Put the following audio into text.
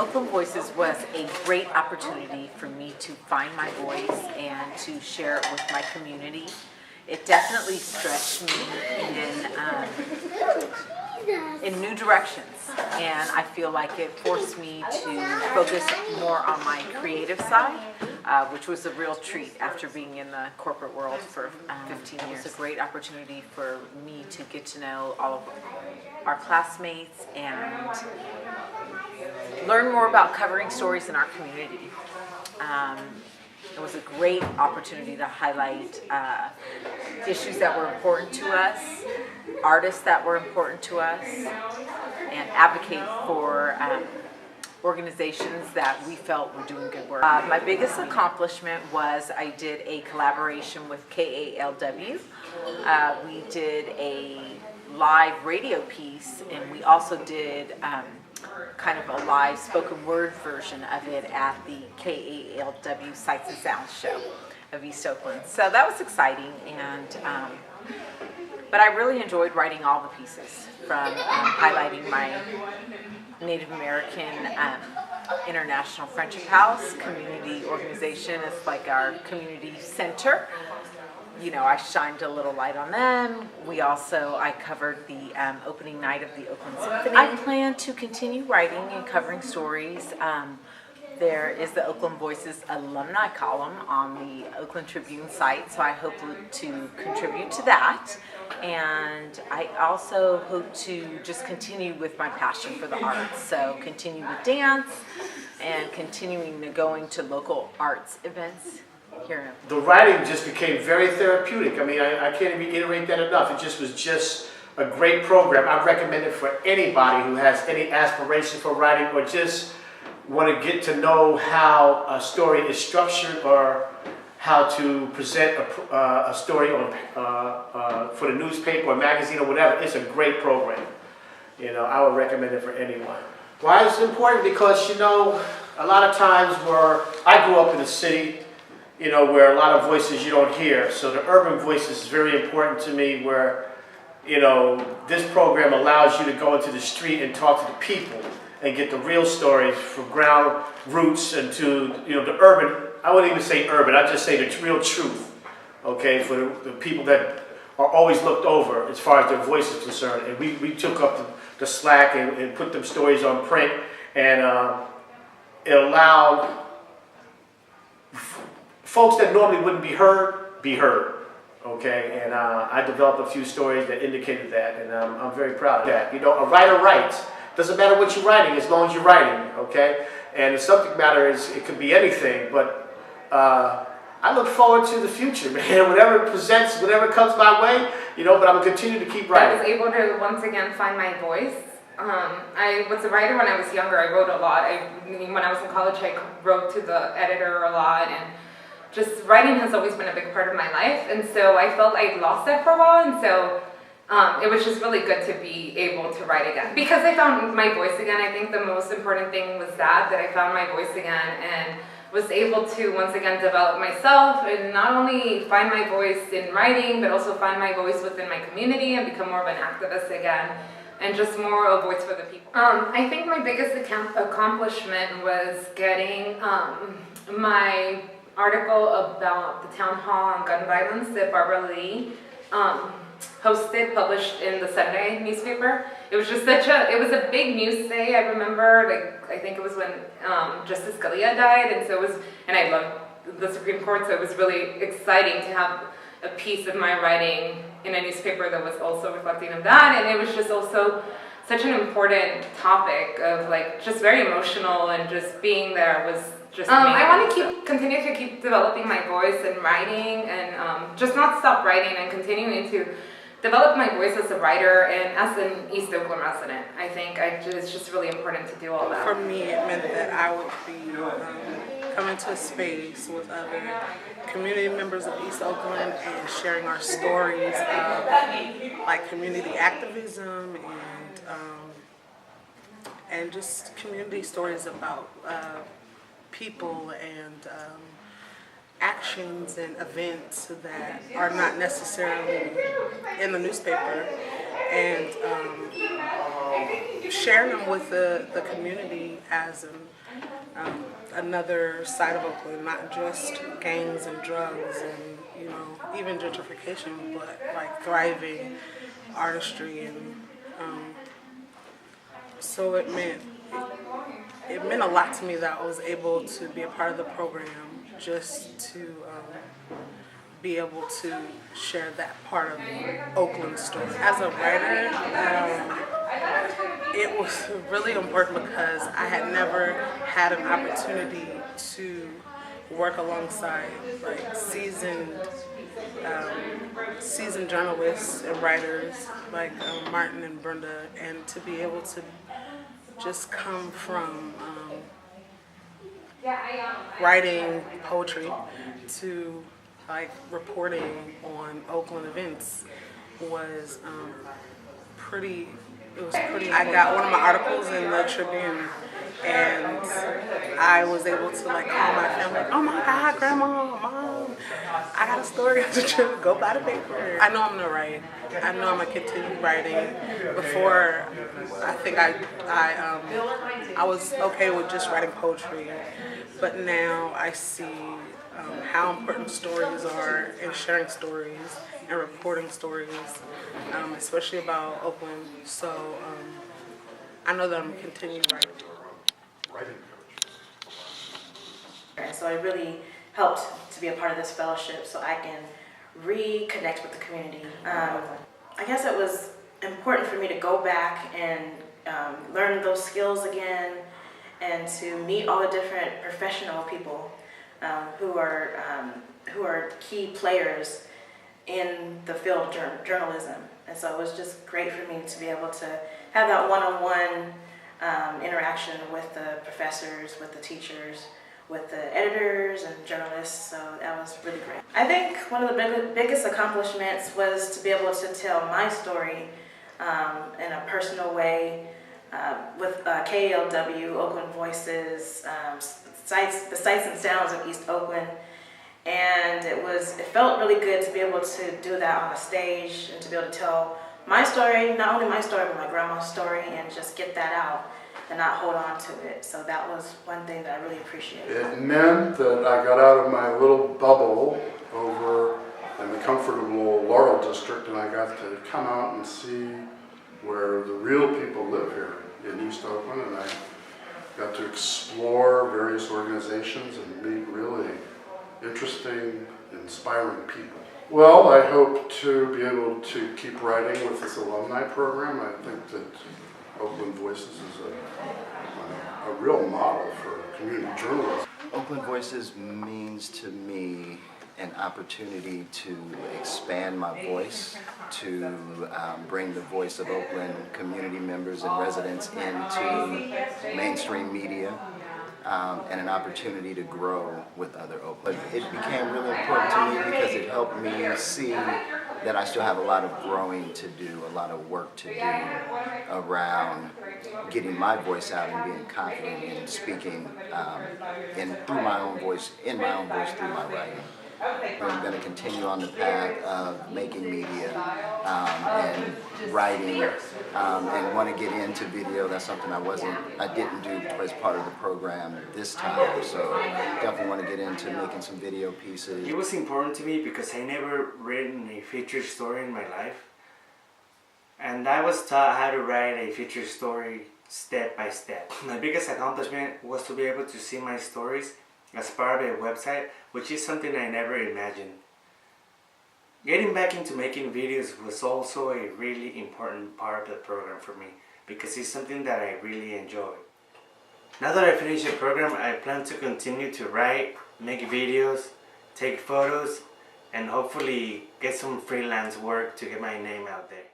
Oakland Voices was a great opportunity for me to find my voice and to share it with my community. It definitely stretched me in new directions, and I feel like it forced me to focus more on my creative side, which was a real treat after being in the corporate world for 15 years. It was a great opportunity for me to get to know all of our classmates and learn more about covering stories in our community. It was a great opportunity to highlight issues that were important to us, artists that were important to us, and advocate for organizations that we felt were doing good work. My biggest accomplishment was I did a collaboration with KALW. We did a live radio piece, and we also did kind of a live spoken word version of it at the KALW Sights and Sounds show of East Oakland. So that was exciting, and but I really enjoyed writing all the pieces, from highlighting my Native American International Friendship House community organization. It's like our community center. You know, I shined a little light on them. I covered the opening night of the Oakland Symphony. I plan to continue writing and covering stories. There is the Oakland Voices alumni column on the Oakland Tribune site, so I hope to contribute to that. And I also hope to just continue with my passion for the arts. So continue with dance and continuing to going to local arts events. The writing just became very therapeutic. I mean, I can't even reiterate that enough. It was just a great program. I recommend it for anybody who has any aspiration for writing or just want to get to know how a story is structured or how to present a story on for the newspaper or magazine or whatever. It's a great program. You know, I would recommend it for anyone. Why is it important? Because, you know, a lot of times where I grew up in the city, you know, where a lot of voices you don't hear. So the urban voices is very important to me, where, you know, this program allows you to go into the street and talk to the people and get the real stories from ground roots into, you know, the urban. I wouldn't even say urban, I'd just say the real truth, okay, for the people that are always looked over as far as their voice is concerned. And we took up the slack and put them stories on print, and it allowed folks that normally wouldn't be heard, okay? And I developed a few stories that indicated that, and I'm very proud of that. You know, a writer writes. Doesn't matter what you're writing, as long as you're writing, okay? And the subject matter it could be anything, but I look forward to the future, man. Whatever it presents, whatever comes my way, you know, but I'm going to continue to keep writing. I was able to once again find my voice. I was a writer when I was younger. I wrote a lot. When I was in college, I wrote to the editor a lot, and just writing has always been a big part of my life, and so I felt I lost that for a while, and so it was just really good to be able to write again. Because I found my voice again, I think the most important thing was that I found my voice again and was able to once again develop myself and not only find my voice in writing, but also find my voice within my community and become more of an activist again, and just more a voice for the people. I think my biggest accomplishment was getting my article about the town hall on gun violence that Barbara Lee hosted, published in the Sunday newspaper. It was just it was a big news day. I remember, I think it was when Justice Scalia died, and and I loved the Supreme Court, so it was really exciting to have a piece of my writing in a newspaper that was also reflecting of that, and it was just also such an important topic of just very emotional, and just being there was just I want to continue to keep developing my voice and writing, and just not stop writing, and continuing to develop my voice as a writer and as an East Oakland resident. I think it's just really important to do all that. For me, it meant that I would be coming to a space with other community members of East Oakland and sharing our stories of community activism and just community stories about people actions and events that are not necessarily in the newspaper, and sharing them with the community as another side of Oakland, not just gangs and drugs and even gentrification, but like thriving artistry, and so it meant a lot to me that I was able to be a part of the program, just to be able to share that part of Oakland's story. As a writer, it was really important because I had never had an opportunity to work alongside like seasoned journalists and writers like Martin and Brenda, and to be able to just come from writing poetry to like reporting on Oakland events was pretty. It was pretty. I got one of my articles in the Tribune, and I was able to like call my family. Oh my God, Grandma, Mom, I got a story to go buy the paper. I know I'm gonna write. I know I'm gonna continue writing. Before, I think I was okay with just writing poetry, but now I see how important stories are, and sharing stories and reporting stories, especially about Oakland. So I know that I'm gonna continue writing. So it really helped to be a part of this fellowship so I can reconnect with the community. I guess it was important for me to go back and learn those skills again, and to meet all the different professional people who are key players in the field of journalism. And so it was just great for me to be able to have that one-on-one interaction with the professors, with the teachers, with the editors and journalists, so that was really great. I think one of the biggest accomplishments was to be able to tell my story in a personal way with KALW, Oakland Voices, the sights and sounds of East Oakland, and it felt really good to be able to do that on a stage and to be able to tell my story, not only my story, but my grandma's story, and just get that out and not hold on to it. So that was one thing that I really appreciated. It meant that I got out of my little bubble over in the comfortable Laurel District, and I got to come out and see where the real people live here in East Oakland, and I got to explore various organizations and meet really interesting, inspiring people. Well, I hope to be able to keep writing with this alumni program. I think that Oakland Voices is a real model for community journalism. Oakland Voices means to me an opportunity to expand my voice, to bring the voice of Oakland community members and residents into mainstream media, and an opportunity to grow with other Oakland. It became really important to me because it helped me see that I still have a lot of growing to do, a lot of work to do around getting my voice out and being confident in speaking through my own voice, through my writing. I'm going to continue on the path of making media and writing, and want to get into video. That's something I didn't do as part of the program this time. So definitely want to get into making some video pieces. It was important to me because I never written a feature story in my life, and I was taught how to write a feature story step by step. My biggest accomplishment was to be able to see my stories as part of a website, which is something I never imagined. Getting back into making videos was also a really important part of the program for me because it's something that I really enjoy. Now that I finished the program, I plan to continue to write, make videos, take photos, and hopefully get some freelance work to get my name out there.